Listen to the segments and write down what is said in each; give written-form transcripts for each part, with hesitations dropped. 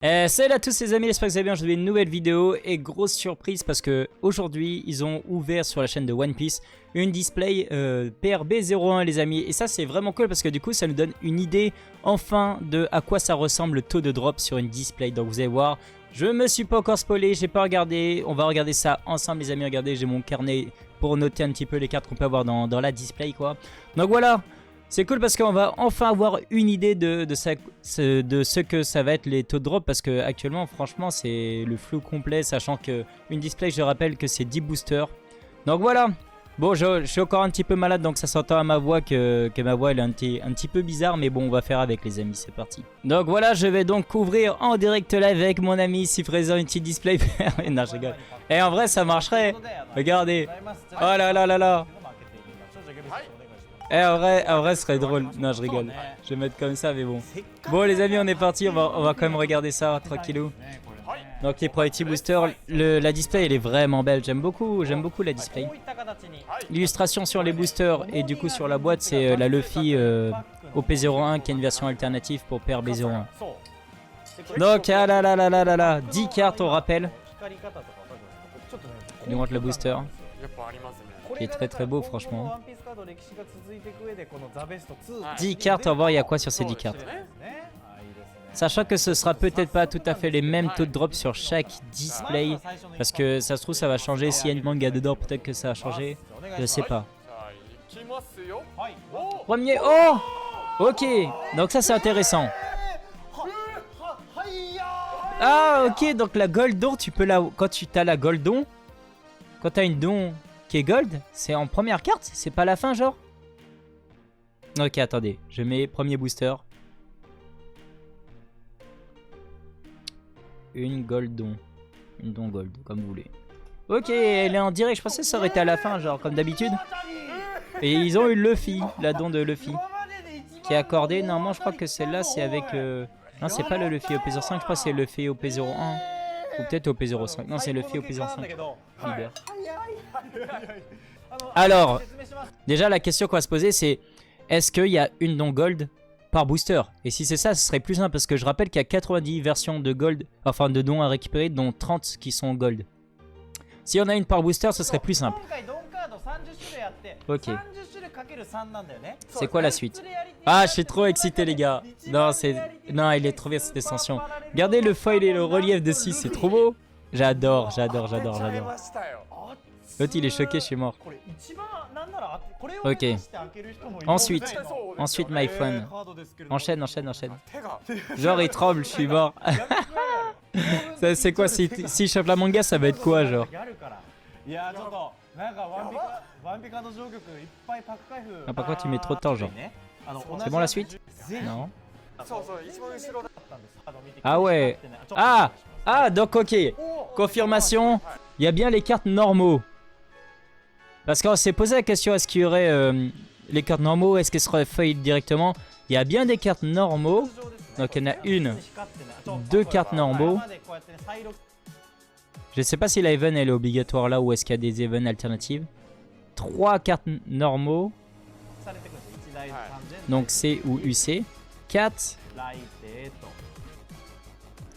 Salut à tous les amis, j'espère que vous allez bien, je vais une nouvelle vidéo et grosse surprise parce que aujourd'hui ils ont ouvert sur la chaîne de One Piece une display PRB01 les amis, et ça c'est vraiment cool parce que du coup ça nous donne une idée enfin de à quoi ça ressemble le taux de drop sur une display. Donc vous allez voir, je me suis pas encore spoilé, j'ai pas regardé, on va regarder ça ensemble les amis. Regardez, j'ai mon carnet pour noter un petit peu les cartes qu'on peut avoir dans la display quoi. Donc voilà. C'est cool parce qu'on va enfin avoir une idée de ce que ça va être les taux de drop, parce que actuellement franchement c'est le flou complet, sachant que une display, je rappelle que c'est 10 boosters. Donc voilà. Bon, je suis encore un petit peu malade, donc ça s'entend à ma voix que ma voix elle est un petit peu bizarre, mais bon on va faire avec les amis, c'est parti. Donc voilà, je vais donc couvrir en direct live avec mon ami ici présent une petite display. Non je rigole. Et en vrai ça marcherait. Regardez. Oh là là là là. En vrai, ce serait drôle. Non, je rigole. Je vais mettre comme ça, mais bon. Bon, les amis, on est parti. On va quand même regarder ça, tranquillou. Donc, les Priority Booster, la display, elle est vraiment belle. J'aime beaucoup la display. L'illustration sur les boosters et du coup sur la boîte, c'est la Luffy OP01 qui est une version alternative pour PRB01. Donc, ah là là là là là là. 10 cartes, on rappelle. Il nous montre le booster. Qui est très très beau franchement. 10 cartes, on va voir il y a quoi sur ces 10 cartes. Sachant que ce sera peut-être pas tout à fait les mêmes taux de drop sur chaque display, parce que ça se trouve ça va changer. S'il y a une manga dedans, peut-être que ça va changer. Je sais pas. Premier, oh, ok, donc ça c'est intéressant. Ah ok, donc la Goldon, tu peux la... Quand tu as la Goldon, quand tu as une don qui est gold, c'est en première carte, c'est pas la fin genre. Ok, attendez, je mets premier booster. Une goldon. Une don gold, comme vous voulez. Ok, elle est en direct, je pensais que ça aurait été à la fin, genre comme d'habitude. Et ils ont eu Luffy, la don de Luffy, qui est accordée. Normalement, je crois que celle-là, c'est avec... Non, c'est pas le Luffy OP05, je crois que c'est le Luffy OP01. Ou peut-être OP05. Non, c'est le Luffy OP05. Libère. Alors, déjà la question qu'on va se poser, c'est est-ce qu'il y a une don gold par booster? Et si c'est ça, ce serait plus simple, parce que je rappelle qu'il y a 90 versions de gold, enfin de dons à récupérer, dont 30 qui sont gold. Si on a une par booster, ce serait plus simple. Ok. C'est quoi la suite? Ah, je suis trop excité les gars. Non, il est trop bien cette extension. Regardez le foil et le relief de 6, c'est trop beau. J'adore. L'autre il est choqué, je suis mort. Ok. Ensuite my phone. Enchaîne. Genre il tremble, je suis mort. C'est quoi, si chope la manga, ça va être quoi genre? Ah, par contre il met trop de temps genre. C'est bon la suite? Non. Ah ouais. Ah donc ok. Confirmation. Il y a bien les cartes normaux. Parce qu'on s'est posé la question, est-ce qu'il y aurait les cartes normaux, est-ce qu'elles seraient foil directement? Il y a bien des cartes normaux. Donc il y en a une, deux cartes normaux. Je sais pas si la Even elle est obligatoire là ou est-ce qu'il y a des Even alternatives. 3 cartes normaux. Donc C ou UC. 4.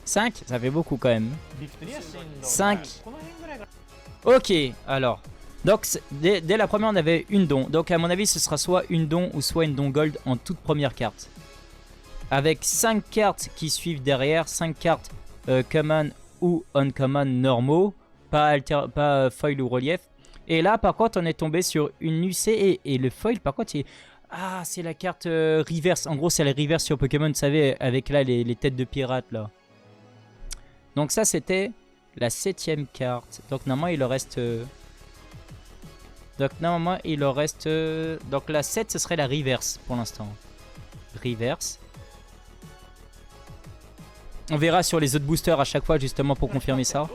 5, ça fait beaucoup quand même. 5. Ok, alors. Donc dès la première on avait une don. Donc à mon avis ce sera soit une don ou soit une don gold en toute première carte. Avec 5 cartes qui suivent derrière. 5 cartes common ou uncommon normaux. Pas foil ou relief. Et là par contre on est tombé sur une UC et le foil par contre il... Ah, c'est la carte reverse. En gros c'est la reverse sur Pokémon, vous savez, avec là les têtes de pirates là. Donc ça c'était la 7ème carte. Donc normalement il en reste... Donc la 7 ce serait la reverse pour l'instant. Reverse. On verra sur les autres boosters à chaque fois justement pour confirmer ça.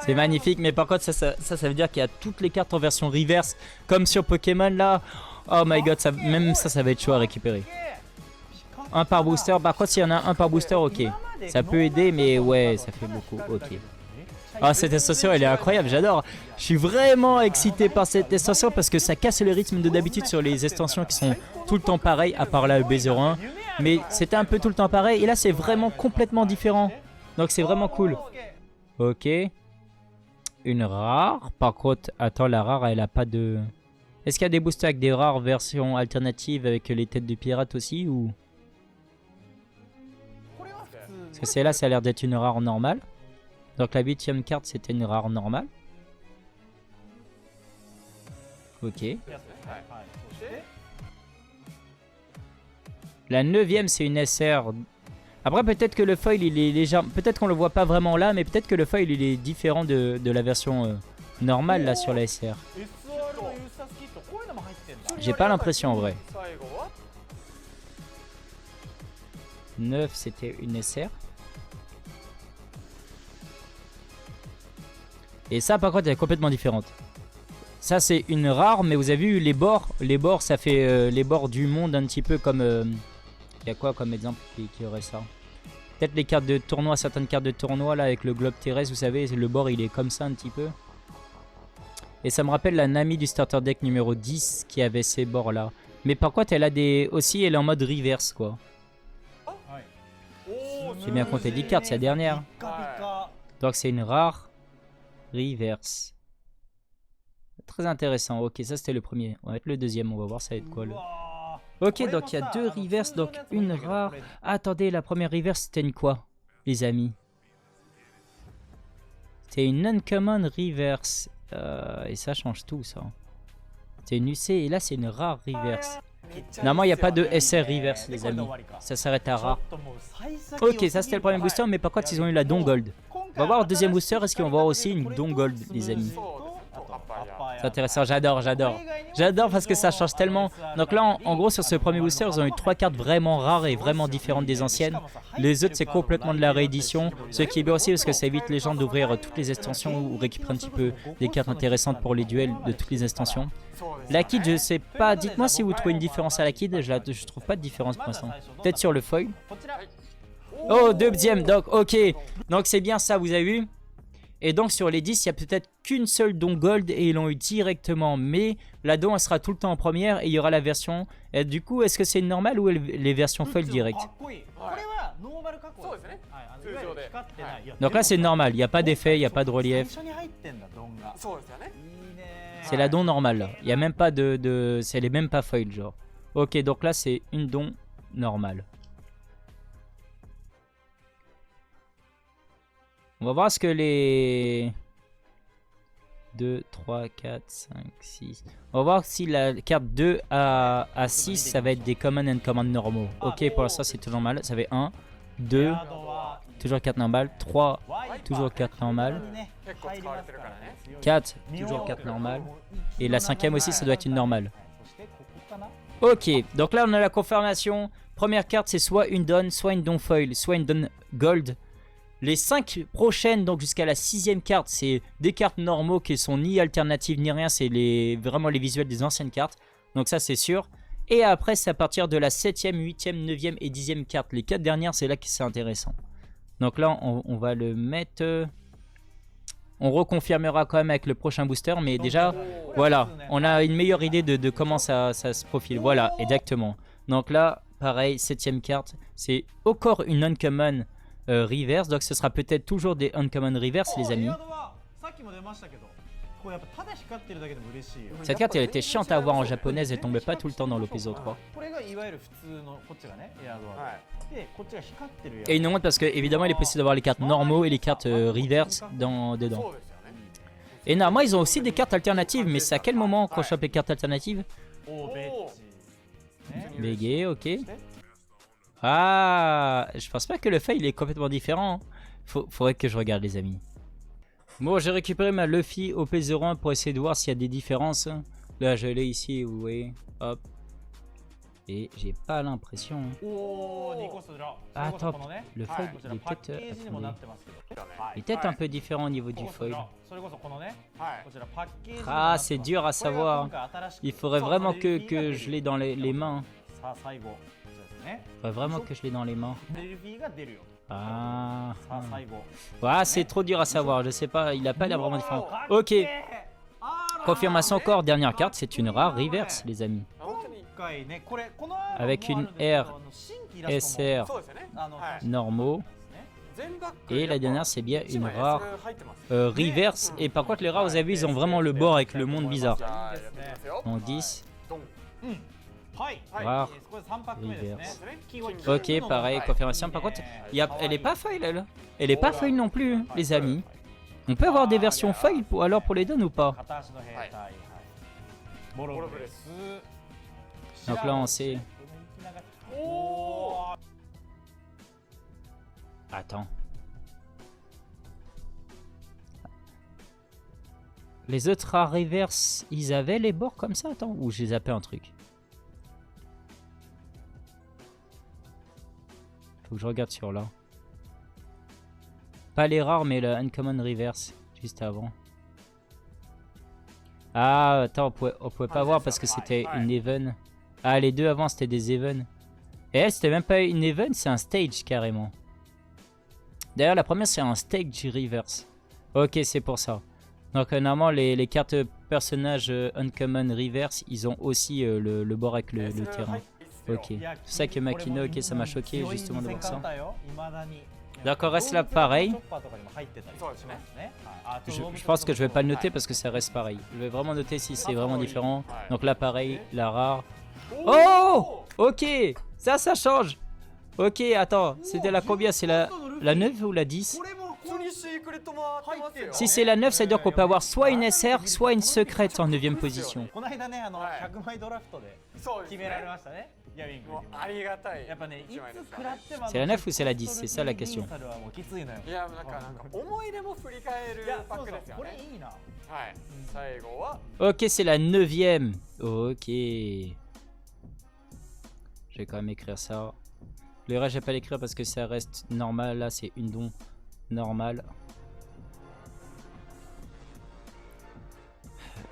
C'est magnifique, mais par contre ça veut dire qu'il y a toutes les cartes en version reverse comme sur Pokémon là. Oh my god, même ça va être chaud à récupérer. Un par booster, par contre s'il y en a un par booster, ok. Ça peut aider mais ouais, ça fait beaucoup, ok. Ah, cette extension, elle est incroyable, j'adore. Je suis vraiment excité par cette extension parce que ça casse le rythme de d'habitude sur les extensions qui sont tout le temps pareilles, à part la B01. Mais c'était un peu tout le temps pareil, et là, c'est vraiment complètement différent. Donc, c'est vraiment cool. Ok. Une rare. Par contre, attends, la rare, elle a pas de... Est-ce qu'il y a des boosters avec des rares versions alternatives avec les têtes de pirates aussi ou... Parce que celle-là, ça a l'air d'être une rare normale. Donc la 8ème carte, c'était une rare normale. Ok. La 9ème, c'est une SR. Après, peut-être que le foil, il est légèrement... Peut-être qu'on le voit pas vraiment là, mais peut-être que le foil, il est différent de la version normale, là, sur la SR. J'ai pas l'impression, en vrai. 9, c'était une SR. Et ça, par contre, elle est complètement différente. Ça, c'est une rare, mais vous avez vu les bords. Les bords, ça fait les bords du monde un petit peu comme... Il y a quoi comme exemple qui aurait ça? Peut-être les cartes de tournoi, certaines cartes de tournoi, là, avec le globe terrestre, vous savez, le bord, il est comme ça un petit peu. Et ça me rappelle la Nami du starter deck numéro 10 qui avait ces bords-là. Mais par contre, elle a des... Aussi, elle est en mode reverse, quoi. J'ai bien compté 10 cartes, c'est la dernière. Donc, c'est une rare reverse. Très intéressant. Ok, ça, c'était le premier. On va mettre le deuxième, on va voir ça va être quoi, le... Ok, donc il y a deux reverse, donc une rare. Ah, attendez, la première reverse, c'était une quoi, les amis? C'était une uncommon reverse. Et ça change tout, ça. C'est une UC et là, c'est une rare reverse. Normalement, il n'y a pas de SR reverse, les amis. Ça s'arrête à rare. Ok, ça, c'était le premier booster, mais par contre, ils ont eu la Don Gold. On va voir le deuxième booster. Est-ce qu'ils vont voir aussi une Don Gold, les amis? C'est intéressant, j'adore, j'adore. J'adore parce que ça change tellement. Donc là, en gros, sur ce premier booster, ils ont eu 3 cartes vraiment rares et vraiment différentes des anciennes. Les autres, c'est complètement de la réédition. Ce qui est bien aussi parce que ça évite les gens d'ouvrir toutes les extensions ou récupérer un petit peu des cartes intéressantes pour les duels de toutes les extensions. La kit, je sais pas. Dites-moi si vous trouvez une différence à la kit. Je trouve pas de différence pour l'instant. Peut-être sur le foil. Oh, deuxième. Donc, ok. Donc, c'est bien ça, vous avez vu? Et donc sur les 10, il n'y a peut-être qu'une seule don gold et ils l'ont eu directement. Mais la don, elle sera tout le temps en première et il y aura la version. Et du coup, est-ce que c'est normal ou les versions foil direct? Donc là, c'est normal. Il n'y a pas d'effet, il n'y a pas de relief. C'est la don normale là. Il n'y a même pas de... C'est les même pas foil genre. Ok, donc là, c'est une don normale. On va voir ce que les 2, 3, 4, 5, 6... On va voir si la carte 2 à 6, ça va être des common and command normaux. Ok, pour l'instant, c'est toujours normal. Ça fait 1, 2, toujours 4 normales. 3, toujours 4 normales. 4, toujours 4 normales. Et la 5ème aussi, ça doit être une normale. Ok, donc là, on a la confirmation. Première carte, c'est soit une don foil, soit une don gold. Les 5 prochaines, donc jusqu'à la 6ème carte, c'est des cartes normaux qui sont ni alternatives ni rien. C'est vraiment les visuels des anciennes cartes. Donc ça, c'est sûr. Et après, c'est à partir de la 7ème, 8ème, 9ème et 10ème carte. Les 4 dernières, c'est là que c'est intéressant. Donc là, on va le mettre... On reconfirmera quand même avec le prochain booster. Mais déjà, voilà, on a une meilleure idée de comment ça se profile. Voilà, exactement. Donc là, pareil, 7ème carte. C'est encore une uncommon reverse, donc ce sera peut-être toujours des uncommon reverse, les amis. Cette carte, elle était chiante à avoir en japonaise, elle tombait pas tout le temps dans l'OPZO 3. Et une honte parce que évidemment il est possible d'avoir les cartes normaux et les cartes reverse dedans. Et normalement ils ont aussi des cartes alternatives, mais c'est à quel moment qu'on chope les cartes alternatives? Bégué, ok. Ah, je pense pas que le fail est complètement différent. Faudrait que je regarde, les amis. Bon, j'ai récupéré ma Luffy OP01 pour essayer de voir s'il y a des différences. Là, je l'ai ici, vous voyez. Hop. Et j'ai pas l'impression. Ah, attends, le foil, il est peut-être... il est peut-être un peu différent au niveau du foil. Ah, c'est dur à savoir. Il faudrait vraiment que je l'ai dans les mains. Faudrait vraiment que je l'ai dans les mains. ルフィが出るよ。 Ah. さあ最後。 Ah, c'est trop dur à savoir, je sais pas, il a pas l'air vraiment différent. Ok, confirmation encore, dernière carte, c'est une rare reverse les amis. 今回ね、これこの Avec une あるんですけどあの新規イラストも SR そうですよね。あのはい normaux. 全バック Et la dernière c'est bien 一 une 枚 rare それ入ってます。 reverse. Et par contre les rares vous avez vu ils ont vraiment le bord avec le monde bizarre. じゃあやっていきますよ。 Donc 10, ドン。はい。 rare. これ3パック目ですね Reverse. キーワード Ok, pareil, confirmation. Par contre, elle est pas foil elle. Elle est pas foil non plus hein, les amis. On peut avoir des versions foil pour, alors pour les donnes ou pas? 片足の兵隊、はい、ボロブレス Donc là on sait. おー Attends. Les autres rares reverse, ils avaient les bords comme ça? Attends, ou j'ai zappé un truc? Faut que je regarde sur là. Pas les rares, mais le uncommon reverse, juste avant. Ah, attends, on pouvait pas voir parce que c'était une even. Ah, les deux avant, c'était des even. Et elle, c'était même pas une even, c'est un stage carrément. D'ailleurs, la première, c'est un stage reverse. Ok, c'est pour ça. Donc, normalement, les cartes personnages uncommon reverse, ils ont aussi le bord avec le terrain. Ok. C'est pour ça que Makino, ok, ça m'a choqué justement de voir ça. D'accord, reste là pareil. Je pense que je vais pas le noter parce que ça reste pareil. Je vais vraiment noter si c'est vraiment différent. Donc là, pareil, la rare. Oh! Ok! Ça change! Ok, attends, c'était la combien? C'est la 9 ou la 10? 普通にシークレットもあってますよ。 Si c'est la 9, ça veut dire qu'on peut avoir soit une SR, soit une secrète en 9ème position. この間ね、はい100枚ドラフトでそうですね。決められましたね。ヤミングもうありがたいやっぱね、い一枚ですつからね。食らっても C'est la 9 ou c'est la 10? C'est ça la question. それはもうきついのよ。いやなんか思い出も振り返るいや、パそうそうこックですよね。れいいな。はい。最後は Ok, c'est la 9ème. Ok. Je vais quand même écrire ça. Le reste, je vais pas l'écrire parce que ça reste normal. Là, c'est une don normale.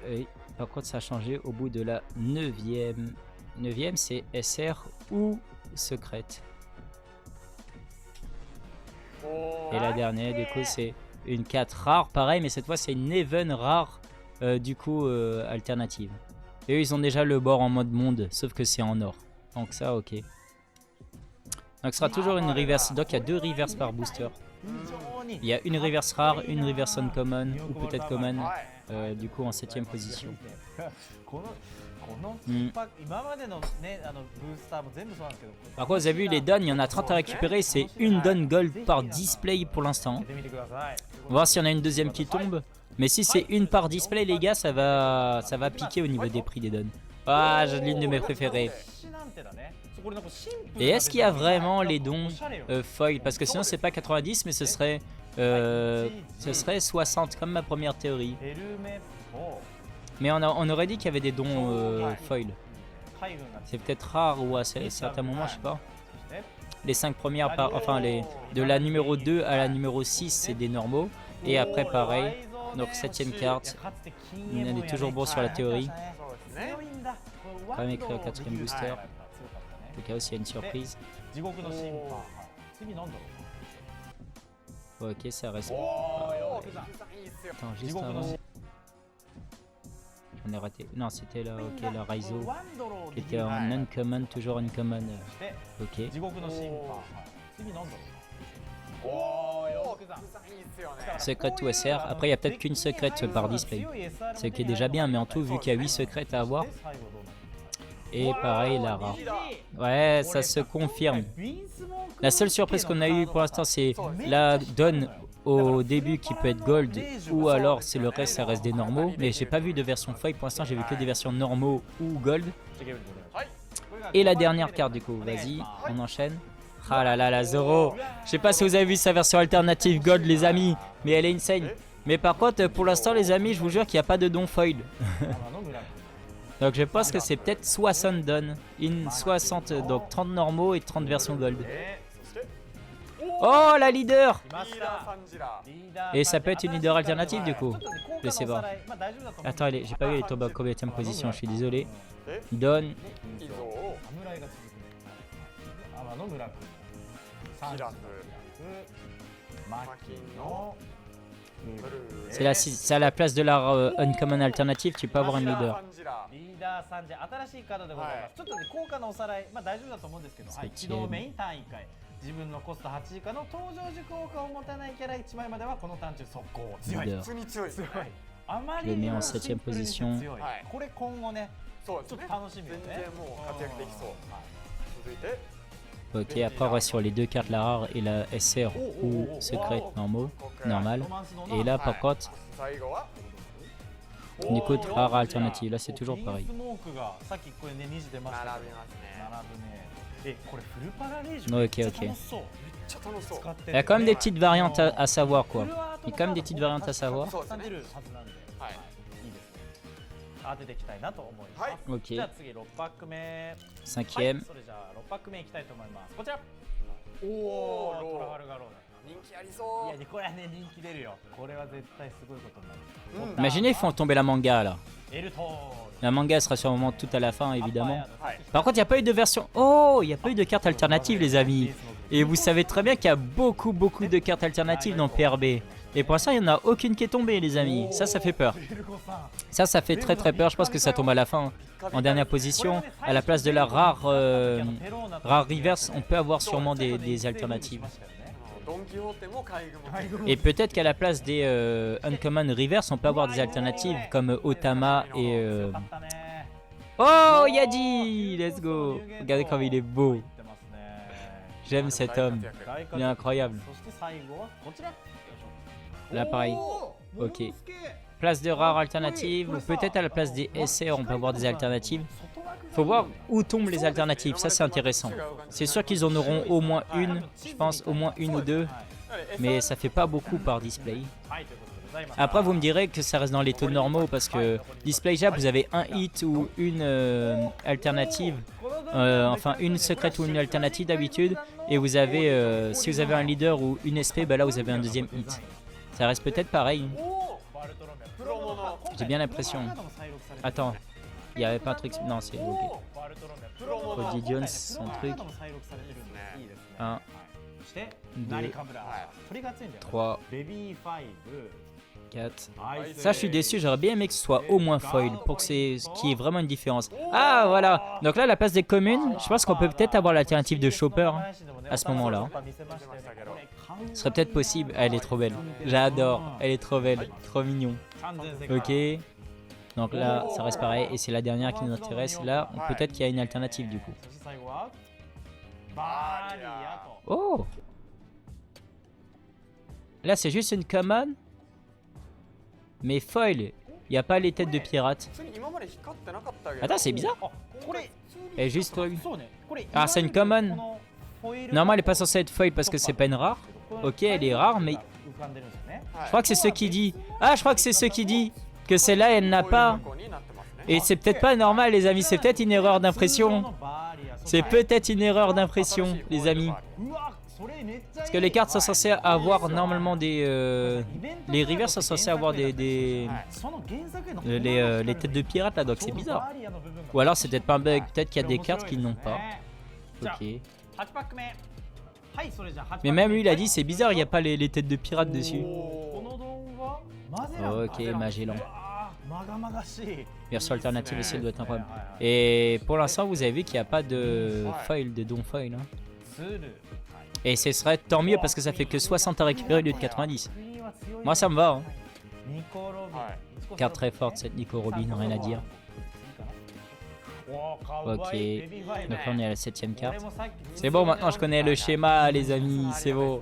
Et par contre, ça a changé au bout de la 9ème. 9ème, c'est SR ou secrète. Et la dernière, du coup, c'est une 4 rare. Pareil, mais cette fois, c'est une even rare, du coup, alternative. Et eux, ils ont déjà le bord en mode monde, sauf que c'est en or. Donc ça, ok. Donc ce sera toujours une reverse. Donc il y a 2 reverses par booster. Il y a une reverse rare, une reverse uncommon, ou peut-être common, du coup en 7ème position. このうんパック今までのね、ブースターも全部そうなんですけど。 Par contre, vous avez vu les donnes, il y en a 30 à récupérer. C'est une donne gold par display pour l'instant. やってみてください。 On va voir s'il y en a une deuxième qui tombe. Mais si c'est une par display, les gars, ça va piquer au niveau des prix des donnes. Ah, j'ai l'une de mes préférées. なんてだね。これなんかシンプルな Et est-ce qu'il y a vraiment les dons おしゃれよ foil? Parce que sinon, c'est pas 90, mais ce serait 60, comme ma première théorie. ヘルメット、 Mais on aurait dit qu'il y avait des dons foil. 海軍が C'est peut-être rare ou à certains moments, je sais pas. そして Les 5 premières, enfin de la numéro 2 à la numéro 6, c'est des normaux. Et après, pareil. Donc 7ème carte. On est toujours bon sur la théorie. そうですね。 Quand même écrire 4ème booster. Au cas où s'il y a une surprise. 地獄の審判、はい次なんだろう Ok, ça reste. おー、福さんいいっすよ。 Attends, 地 juste 獄の avant. 審 J'en ai raté. Non, c'était là, ok, la Raizo. 判ワンドロー Qui était en uncommon, toujours uncommon. して、 Ok. 地獄の審判、はい次なんだろうおー、福さん福さんいいっすよね。 Secrète ou SR. Après, il y a peut-être qu'une secrète par display. Ce qui est déjà bien, mais en tout, vu qu'il y a 8 secrètes à avoir. Et pareil, la rare. Ouais, ça se confirme. La seule surprise qu'on a eue pour l'instant, c'est la donne au début qui peut être gold, ou alors c'est le reste, ça reste des normaux. Mais j'ai pas vu de version foil pour l'instant, j'ai vu que des versions normaux ou gold. Et la dernière carte du coup, vas-y, on enchaîne. Ah là là, la Zoro. Je sais pas si vous avez vu sa version alternative gold les amis, mais elle est insane. Mais par contre, pour l'instant les amis, je vous jure qu'il n'y a pas de don foil. Donc je pense que c'est peut-être 60 dons, une 60, donc 30 normaux et 30 versions gold. そして、 Oh la leader! リーダーサンジラー。 Et ça peut être une leader alternative du coup. Je sais pas. Attends, j'ai pas vu les tombes à combien de position, je suis désolé. Donne. 以上を 侍が続くねマの村君。キラフマキの C'est à la place de la uncommon alternative, tu peux avoir un leader. リーダーさんじゃ新しいカードでございます。ちょっとね効果のおさらい、まあ大丈夫だと思うんですけど、はい、起動メイン単位回。自分のコスト8以下の登場時効果を持たないキャラ1枚まではこのターン中速攻強い。普通に強いですね。あまり Je le に mets en もシン septième プルに position. 強い。これ今後ね、そうですね。ちょっと楽しみよね。全然もう活躍できそう。続いて Ok, après on reste sur les deux cartes, la rare et la SR ou secrète normaux, normal. Et là par contre, 最後は on écoute rare alternative, là c'est toujours ピン pareil. スモークがさっきこれね2時出ましたけど並びますね。並ぶね。え、これフルパラレージめっ Ok, ちゃ ok. 楽しそう。めっちゃ楽しそう。使ってる Il y a quand même des petites variantes à savoir quoi. Il y a quand même des petites variantes à savoir. そうですね。出るはずなんで、はいいいですね。当てていきたいなと思います。はい Ok, じゃあ次6パック目。 cinquième. はい、それじゃあ6パック目いきたいと思います。こちら。おおトラファロルガーローー。人気ありだ。そいや、これはね人気出るよ。これは絶対すごいことになる。う。うん。 Imaginez ils font tomber la manga là. エルトール。 La manga elle sera sûrement tout à la fin évidemment. はい。 Par contre il n'y a pas eu de version... Oh, il n'y a pas eu de carte alternative les amis. Et vous savez très bien qu'il y a beaucoup de cartes alternatives dans PRB. Et pour l'instant il n'y en a aucune qui est tombée les amis. Ça fait peur. Ça fait très peur. Je pense que ça tombe à la fin. En dernière position, à la place de la rare reverse, on peut avoir sûrement des alternatives. ドン・キホーテも海軍も Et peut-être qu'à la place des uncommon reverse, on peut avoir des alternatives comme Otama et... Oh, Yadi! Let's go! Regardez comme il est beau. J'aime cet homme. Il est incroyable. Là pareil. Ok. Place de rare alternative, ou peut-être à la place des SR, on peut avoir des alternatives. Faut voir où tombent les alternatives, ça c'est intéressant. C'est sûr qu'ils en auront au moins une, je pense au moins une ou deux, mais ça fait pas beaucoup par display. Après vous me direz que ça reste dans les taux normaux parce que display jab vous avez un hit ou une alternative, enfin une secrète ou une alternative d'habitude, et vous avez, si vous avez un leader ou une SP, bah là vous avez un deuxième hit. Ça reste peut-être pareil. J'ai bien l'impression. Attends. Il n'y avait pas un truc... Non, c'est ok. Cody Jones, son truc. 1, 2, 3, 4. Ça, je suis déçu. J'aurais bien aimé que ce soit au moins foil pour que c'est ce qui est vraiment une différence. Ah, voilà. Donc là, à la place des communes, je pense qu'on peut peut-être avoir l'alternative de Chopper à ce moment-là. Ce serait peut-être possible. Ah, elle est trop belle. J'adore. Elle est trop belle. Trop mignon. Ok. Donc là, ça reste pareil. Et c'est la dernière qui nous intéresse. Là, peut-être qu'il y a une alternative du coup. Oh! Là, c'est juste une common. Mais foil. Il n'y a pas les têtes de pirates. Attends, c'est bizarre. Elle est juste foil. Ah, c'est une common. Normalement, elle n'est pas censée être foil parce que c'est pas une rare. Ok, elle est rare, mais... Je crois que c'est ce qui dit... Ah, je crois que c'est ce qui dit que celle-là, elle n'a pas... Et c'est peut-être pas normal, les amis. C'est peut-être une erreur d'impression. C'est peut-être une erreur d'impression, les amis. Parce que les cartes sont censées avoir normalement des... les rivers sont censés avoir les têtes de pirates là, donc c'est bizarre. Ou alors c'est peut-être pas un bug, peut-être qu'il y a des cartes qui n'ont pas. Ok. Mais même lui il a dit c'est bizarre, il n'y a pas les têtes de pirates dessus. Ok, Magellan. Version alternative aussi, elle doit être incroyable. Et pour l'instant vous avez vu qu'il n'y a pas de foil, de don foil. Hein. Et ce serait tant mieux parce que ça fait que 60 à récupérer au lieu de 90. Moi ça me va. Hein. Carte très forte cette Nico Robin, rien à dire. Ok, donc là on est à la 7ème carte. C'est bon, maintenant je connais le schéma les amis, c'est bon.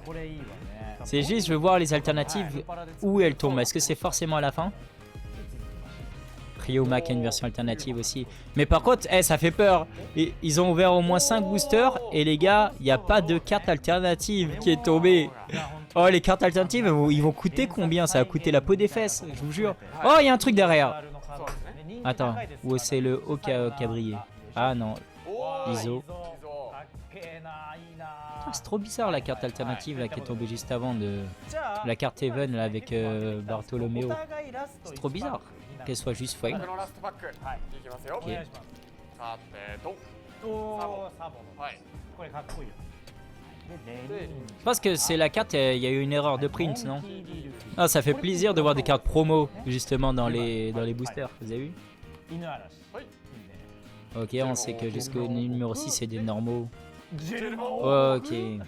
C'est juste je veux voir les alternatives où elles tombent. Est-ce que c'est forcément à la fin? Ryoma a une version alternative aussi. Mais par contre, ça fait peur. Ils ont ouvert au moins 5 boosters. Et les gars, il n'y a pas de carte alternative qui est tombée. Oh, les cartes alternatives, ils vont coûter combien? Ça va coûter la peau des fesses, je vous jure. Oh, il y a un truc derrière. Attends, ou c'est le haut qui a brillé? Ah non, ISO. Ah, c'est trop bizarre la carte alternative là, qui est tombée juste avant de la carte Even là, avec Bartolomeo. C'est trop bizarre qu'elle soit juste foil. Ok. これかっこいいよ。でレニー Je pense que c'est la carte, il y a eu une erreur de print, non? Ah, ça fait plaisir de voir des cartes promo justement dans les boosters, vous avez vu? 犬嵐。はい。Ok, on sait que jusqu'au numéro 6 c'est des normaux. ジェルマオ Ok.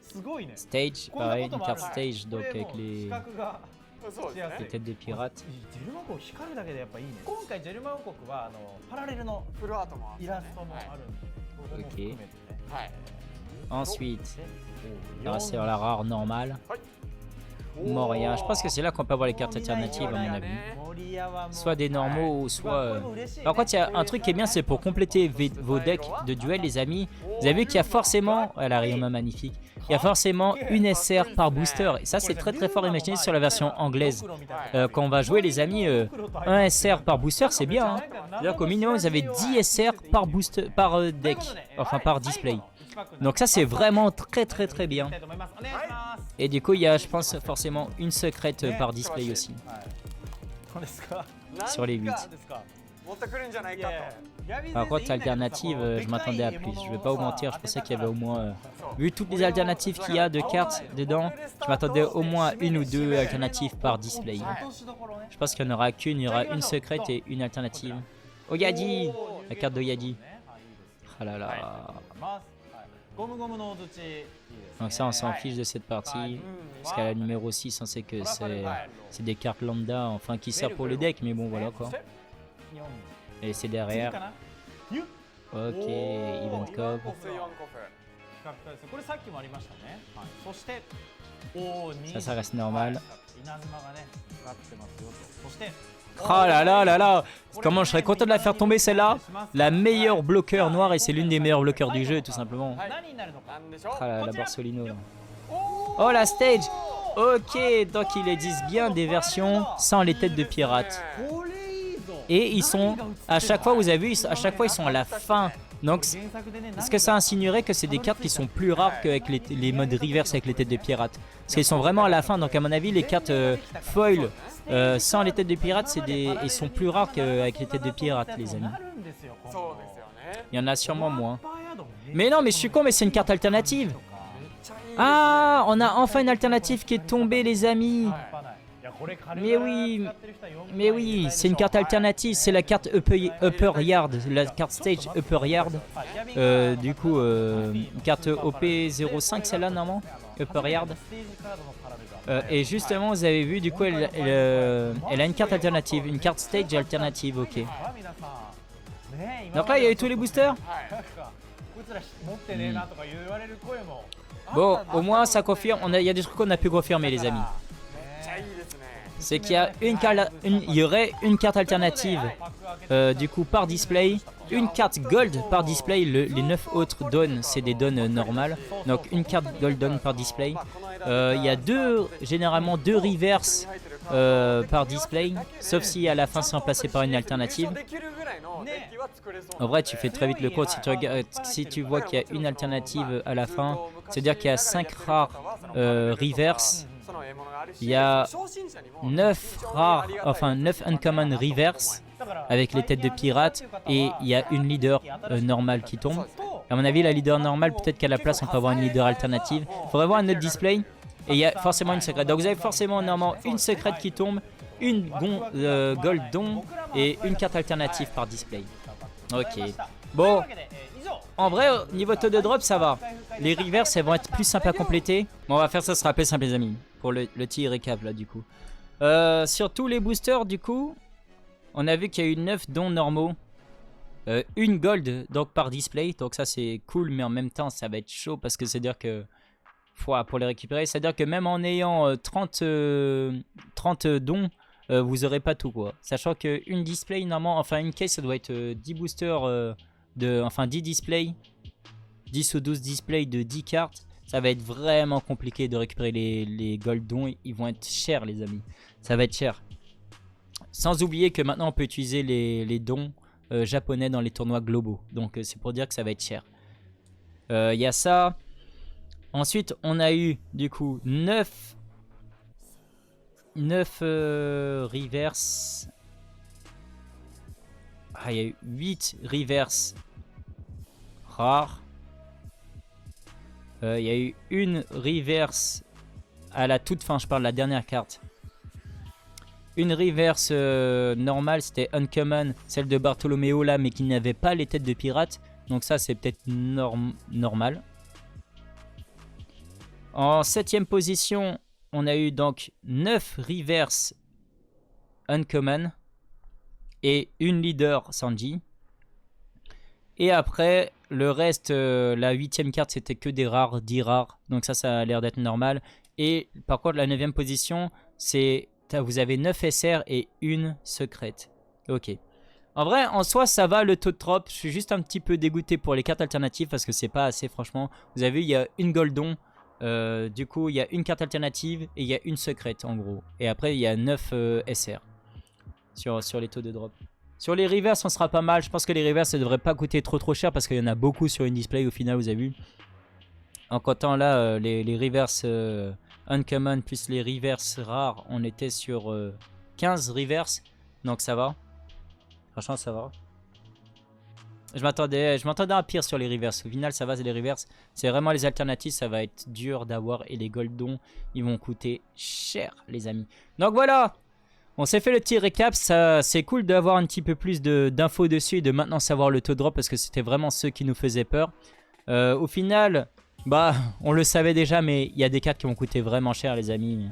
すごいね。 Stage, こんな pareil, こと une もある carte stage, こ donc れ avec もう les 視覚がそうです les ね。 têtes de pirates. ジェルマ王国光るだけでやっぱいいね。今回ジェルマ王国はパラレルのフルアートもあるんイですよねラストもあるんで、ここも含めてね。はい。 Ensuite, で on va sur la rare normale. はい。 Moria, je pense que c'est là qu'on peut avoir les cartes alternatives à mon avis. 森山も Soit des normaux ou う soit... わこれも嬉しいね Par contre, il y a un truc qui est bien, c'est pour compléter vos decks de duel, les amis. Vous avez vu qu'il y a forcément... Ah, la Ryoma magnifique. Il y a forcément une SR par booster. Et ça, c'est très très fort. Imaginez sur la version anglaise. Quand on va jouer, les amis, un SR par booster, c'est bien. Hein. C'est-à-dire qu'au minimum, vous avez 10 SR par, booster, par deck. Enfin, par display. Donc ça, c'est vraiment très très très bien. Et du coup, il y a, je pense, forcément une secrète par display aussi. Sur les 8. 持ってくるんじゃないかと。 Par contre, alternative, je m'attendais à plus. Je vais pas vous mentir, je pensais qu'il y avait au moins... vu toutes les alternatives qu'il y a de cartes dedans, je m'attendais au moins à une ou deux alternatives par display. Je pense qu'il n'y en aura qu'une, il y aura une secrète et une alternative. Oyadi, la carte d'Oyadi. Ah là là. Donc ça, on s'en fiche de cette partie. Parce qu'à la numéro 6, on sait que c'est des cartes lambda, enfin qui servent pour les decks, mais bon voilà quoi. Et c'est derrière. Ok, Event Cove. セイワンコフ。これさっきもありましたね。はい、そして、Ça reste normal. 稲妻がね、かかってますよと。そして、 Oh là là là là. Comment je serais content de la faire tomber celle-là. La meilleure bloqueur noire et c'est l'une des meilleures bloqueurs du jeu tout simplement. 何になるのか。なんでしょう。 Ah la Borsolino là. Oh la stage. Ok, donc ils les disent bien des versions sans les têtes de pirates. これいいぞ。 Et ils sont, à chaque fois vous avez vu, à chaque fois ils sont à la fin. Donc 原作でね、 est-ce que ça insinuerait que c'est des cartes qui sont plus rares qu'avec les modes reverse avec les têtes de pirates? Parce qu'ils sont vraiment à la fin, donc à mon avis les cartes foil sans les têtes de pirates, ils sont plus rares qu'avec les têtes de pirates les amis. なるんですよ。今度そうですよね。 Il y en a sûrement moins. パーヤドン Mais non mais je suis con mais c'est une carte alternative. めっちゃいいです。 Ah, on a enfin une alternative qui est tombée les amis. 半端ない。いやこれ軽 Mais 々 oui, 使ってる人は4 mais oui, c'est une carte alternative, c'est la carte upper yard, la carte stage upper yard. Du coup, carte OP05 celle-là normalement, upper yard. Et justement, vous avez vu, du coup, elle a une carte alternative, une carte stage alternative, ok. Donc là, il y a eu tous les boosters. こいつら持ってねえなとか言われる声も Bon, au moins ça confirme, il y a des trucs qu'on a pu confirmer les amis. めっちゃいいですね。 C'est qu'il y a il y aurait une carte alternative du coup par display, une carte gold par display, les 9 autres dons c'est des dons normales, donc une carte golden par display. Il y a généralement deux reverse par display, sauf si à la fin c'est remplacé par une alternative. できるぐらいのデッキは作れそう En vrai tu fais très vite le compte si tu vois qu'il y a une alternative à la fin, c'est-à-dire qu'il y a 5 rares reverse. その獲物があるし Il y a 初心者にも 9 rares, enfin 9 uncommon reverse avec les têtes de pirates et il y a une leader normale qui tombe. À mon avis la leader normale peut-être qu'à la place on peut avoir une leader alternative. Il faudrait voir un autre display et il y a forcément une secrète. Donc vous avez forcément normalement une secrète qui tombe, une gold don et une carte alternative par display. Ok. Bon, en vrai au niveau taux de drop ça va. Les reverse elles vont être plus simples à compléter. Bon on va faire ça, ce sera plus simple les amis. Pour le petit récap là du coup. Sur tous les boosters du coup, on a vu qu'il y a eu 9 dons normaux. Une gold donc par display, donc ça c'est cool mais en même temps ça va être chaud parce que c'est à dire que pour les récupérer, c'est à dire que même en ayant 30 dons, vous aurez pas tout quoi. Sachant qu'une display normalement, enfin une case ça doit être 10 boosters, enfin 10 displays, 10 ou 12 displays de 10 cartes. Ça va être vraiment compliqué de récupérer les gold dons, ils vont être chers les amis, ça va être cher. Sans oublier que maintenant on peut utiliser les dons japonais dans les tournois globaux, donc c'est pour dire que ça va être cher. Il y a ça. Ensuite on a eu du coup 9 reverse. Ah il y a eu 8 reverse rares. Il y a eu une reverse à la toute fin, je parle de la dernière carte. Une reverse normale, c'était Uncommon, celle de Bartolomeo là, mais qui n'avait pas les têtes de pirates. Donc ça, c'est peut-être normal. En 7ème position, on a eu donc 9 reverse Uncommon et une leader Sanji. Et après, le reste, la 8ème carte, c'était que des rares, 10 rares. Donc ça a l'air d'être normal. Et par contre, la 9ème position, c'est... Vous avez 9 SR et une secrète. Ok. En vrai, en soi, ça va le taux de drop. Je suis juste un petit peu dégoûté pour les cartes alternatives parce que c'est pas assez, franchement. Vous avez vu, il y a une Goldon. Du coup, il y a une carte alternative et il y a une secrète, en gros. Et après, il y a 9 SR sur les taux de drop. Sur les reverse, on sera pas mal. Je pense que les reverse, ça devrait pas coûter trop cher parce qu'il y en a beaucoup sur une display au final, vous avez vu. En comptant là, les reverse... Uncommon plus les reverse rares, on était sur 15 reverse, donc ça va. Franchement, ça va. Je m'attendais à pire sur les reverse. Au final, ça va, les reverse. C'est vraiment les alternatives, ça va être dur d'avoir. Et les goldons, ils vont coûter cher, les amis. Donc voilà, on s'est fait le petit récap. C'est cool d'avoir un petit peu plus d'infos dessus et de maintenant savoir le taux de drop parce que c'était vraiment ceux qui nous faisaient peur. Au final... Bah, on le savait déjà, mais il y a des cartes qui vont coûter vraiment cher, les amis.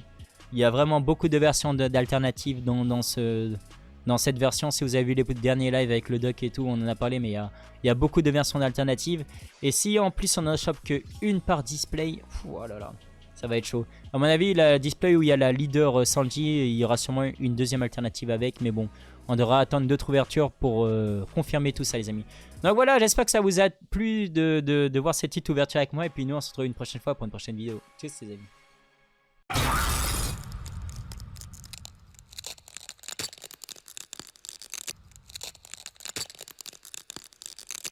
Il y a vraiment beaucoup de versions d'alternatives dans cette version. Si vous avez vu les derniers lives avec le doc et tout, on en a parlé, mais il y a beaucoup de versions d'alternatives. Et si en plus on n'en chope qu'une par display, oh là là, ça va être chaud. À mon avis, la display où il y a la leader Sanji, il y aura sûrement une deuxième alternative avec, mais bon. On devra attendre d'autres ouvertures pour confirmer tout ça, les amis. Donc voilà, j'espère que ça vous a plu de voir cette petite ouverture avec moi. Et puis nous, on se retrouve une prochaine fois pour une prochaine vidéo. Tchuss, les amis.